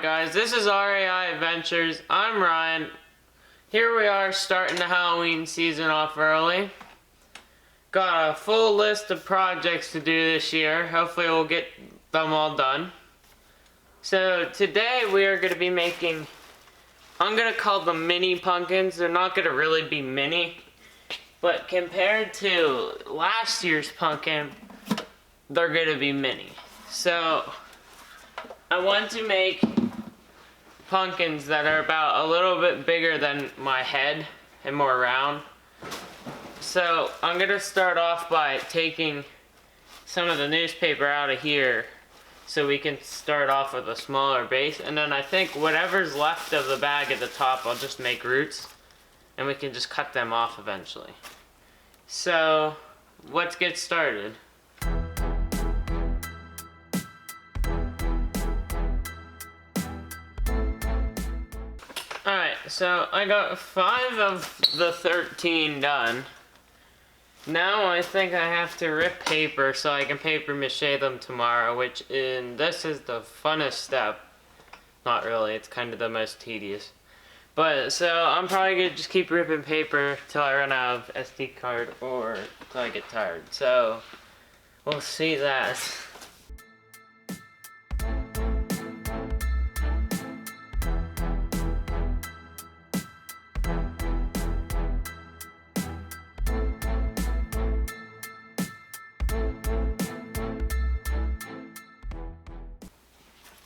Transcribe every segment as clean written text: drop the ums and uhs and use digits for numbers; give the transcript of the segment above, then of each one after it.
guys, this is RAI Adventures. I'm Ryan. Here we are starting the Halloween season off early. Got a full list of projects to do this year. Hopefully we'll get them all done. So today we are going to be making, I'm going to call them mini pumpkins. They're not going to really be mini, but compared to last year's pumpkin, they're going to be mini. So I want to make pumpkins that are about a little bit bigger than my head and more round. So I'm going to start off by taking some of the newspaper out of here so we can start off with a smaller base, and then I think whatever's left of the bag at the top I'll just make roots and we can just cut them off eventually. So let's get started. Alright, so I got 5 of the 13 done. Now I think I have to rip paper so I can paper-mache them tomorrow, this is the funnest step. Not really, it's kind of the most tedious. But, so I'm probably going to just keep ripping paper till I run out of SD card or till I get tired. So, we'll see that.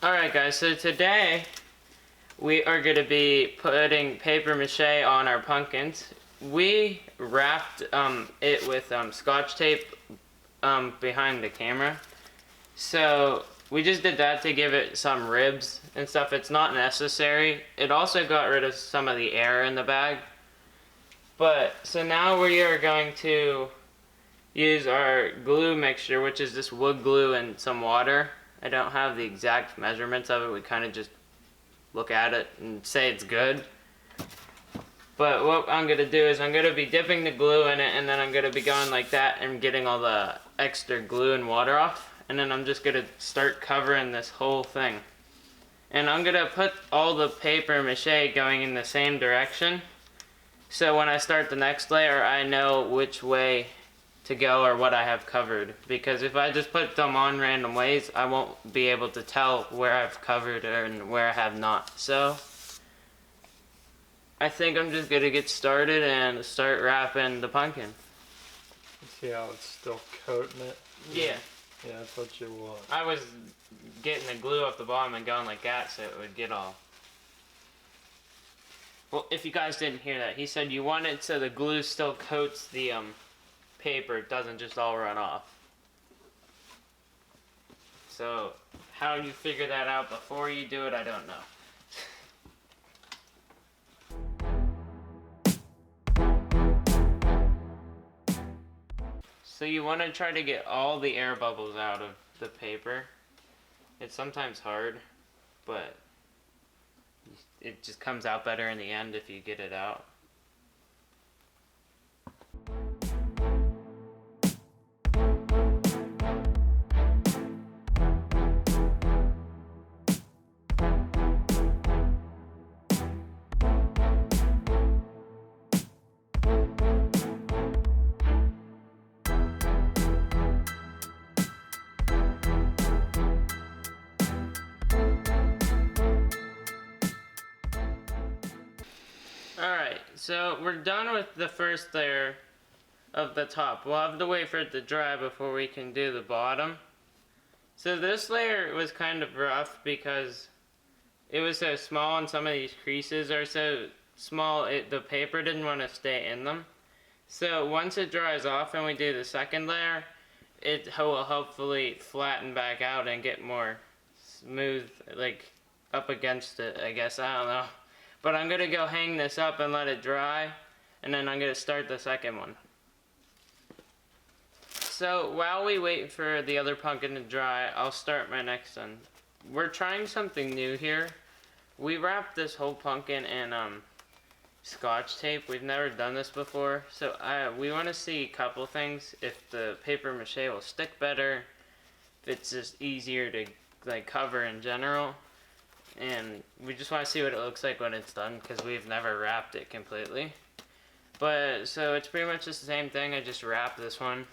Alright guys, so today we are going to be putting paper-mache on our pumpkins. We wrapped it with scotch tape behind the camera. So we just did that to give it some ribs and stuff. It's not necessary. It also got rid of some of the air in the bag. But, so now we are going to use our glue mixture, which is this wood glue and some water. I don't have the exact measurements of it. We kind of just look at it and say it's good. But what I'm going to do is I'm going to be dipping the glue in it, and then I'm going to be going like that and getting all the extra glue and water off. And then I'm just going to start covering this whole thing. And I'm going to put all the paper-mache going in the same direction. So when I start the next layer, I know which way to go or what I have covered, because if I just put them on random ways, I won't be able to tell where I've covered and where I have not. So I think I'm just gonna get started and start wrapping the pumpkin. See how it's still coating it? Yeah. Yeah, that's what you want. I was getting the glue off the bottom and going like that so it would get all. Well, if you guys didn't hear that, he said you want it so the glue still coats the paper, it doesn't just all run off. So how you figure that out before you do it, I don't know. So you want to try to get all the air bubbles out of the paper. It's sometimes hard, but it just comes out better in the end if you get it out. Alright, so we're done with the first layer of the top. We'll have to wait for it to dry before we can do the bottom. So this layer was kind of rough because it was so small and some of these creases are so small the paper didn't want to stay in them. So once it dries off and we do the second layer, it will hopefully flatten back out and get more smooth, like up against it, I guess. I don't know. But I'm going to go hang this up and let it dry, and then I'm going to start the second one. So while we wait for the other pumpkin to dry, I'll start my next one. We're trying something new here. We wrapped this whole pumpkin in scotch tape. We've never done this before, so we want to see a couple things. If the paper-mache will stick better, if it's just easier to like cover in general. and we just want to see what it looks like when it's done because we've never wrapped it completely. But so it's pretty much just the same thing. I just wrapped this one, and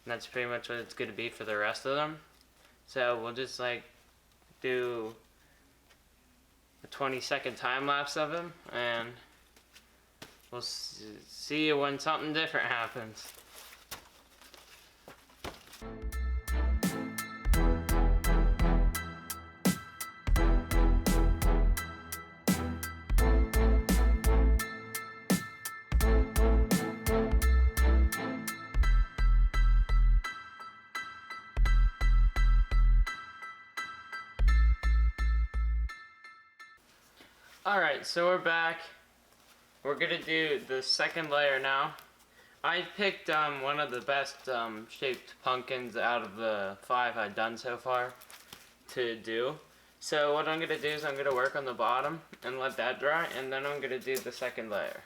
that's pretty much what it's going to be for the rest of them. So we'll just like do a 20-second time lapse of him, and we'll see you when something different happens. Alright, so we're back. We're gonna do the second layer now. I picked one of the best shaped pumpkins out of the 5 I've done so far to do. So what I'm gonna do is I'm gonna work on the bottom and let that dry, and then I'm gonna do the second layer.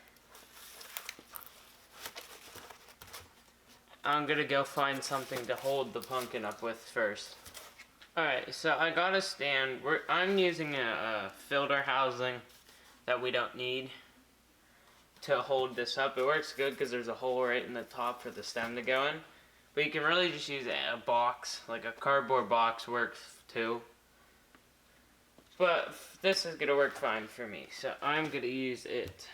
I'm gonna go find something to hold the pumpkin up with first. Alright, so I got a stand. I'm using a filter housing that we don't need to hold this up. It works good because there's a hole right in the top for the stem to go in. But you can really just use a box, like a cardboard box works too. But this is going to work fine for me, so I'm going to use it.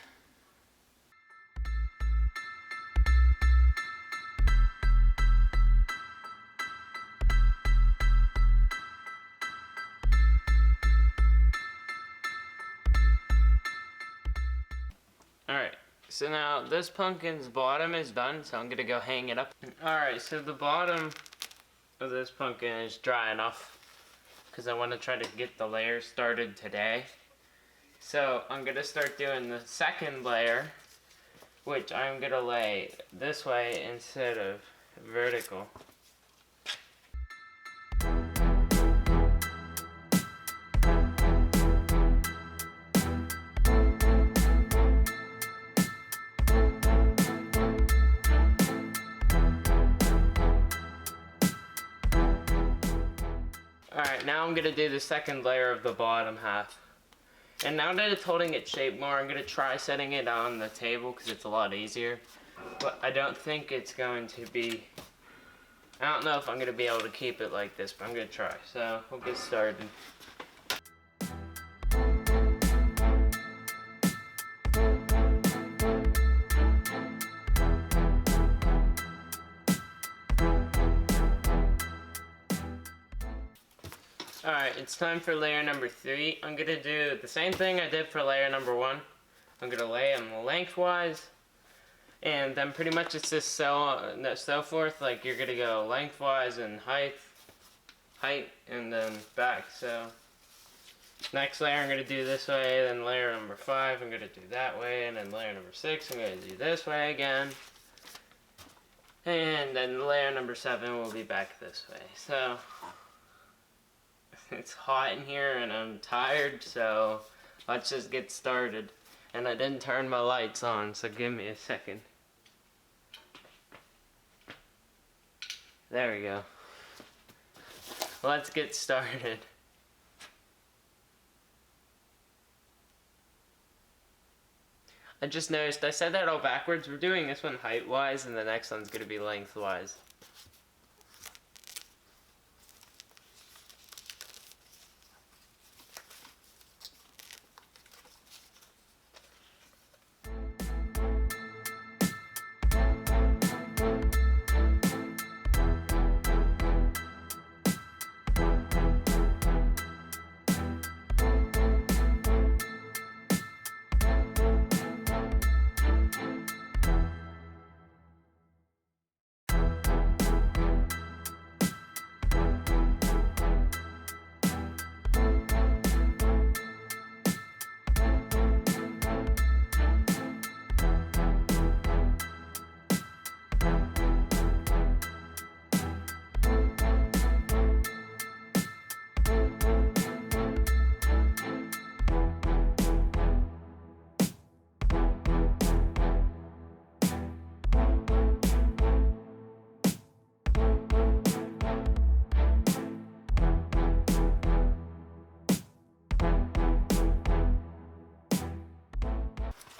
Alright, so now this pumpkin's bottom is done, so I'm gonna go hang it up. Alright, so the bottom of this pumpkin is dry enough because I want to try to get the layer started today. So I'm gonna start doing the second layer, which I'm gonna lay this way instead of vertical. Alright, now I'm going to do the second layer of the bottom half. And now that it's holding its shape more, I'm going to try setting it on the table because it's a lot easier. But I don't think it's going to be... I don't know if I'm going to be able to keep it like this, but I'm going to try. So, we'll get started. Alright, it's time for layer number 3. I'm going to do the same thing I did for layer number 1. I'm going to lay them lengthwise, and then pretty much it's just so forth. Like you're going to go lengthwise and height, and then back. So next layer I'm going to do this way, then layer number 5 I'm going to do that way, and then layer number 6 I'm going to do this way again. And then layer number 7 will be back this way. So it's hot in here and I'm tired, so let's just get started. And I didn't turn my lights on, so give me a second. There we go. Let's get started. I just noticed I said that all backwards. We're doing this one height-wise and the next one's going to be lengthwise.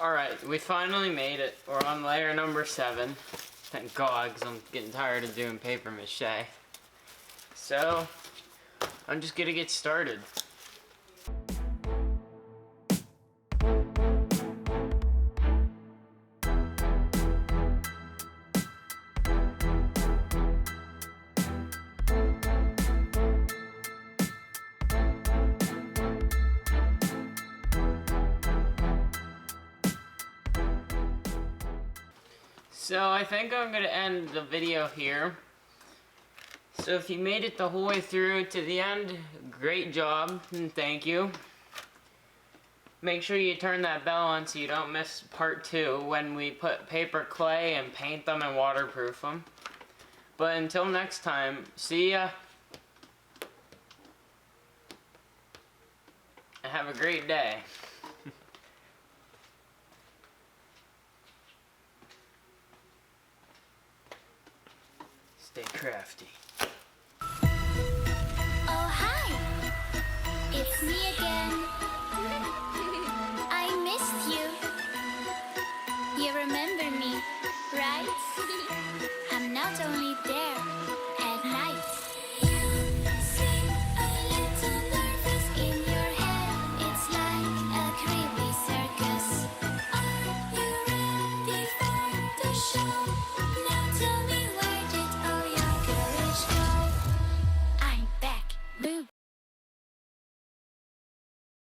Alright, we finally made it. We're on layer number 7. Thank God, because I'm getting tired of doing paper mache. So, I'm just gonna get started. So I think I'm going to end the video here. So if you made it the whole way through to the end, great job and thank you. Make sure you turn that bell on so you don't miss part 2 when we put paper clay and paint them and waterproof them. But until next time, see ya. And have a great day. Stay crafty. Oh, hi! It's me again.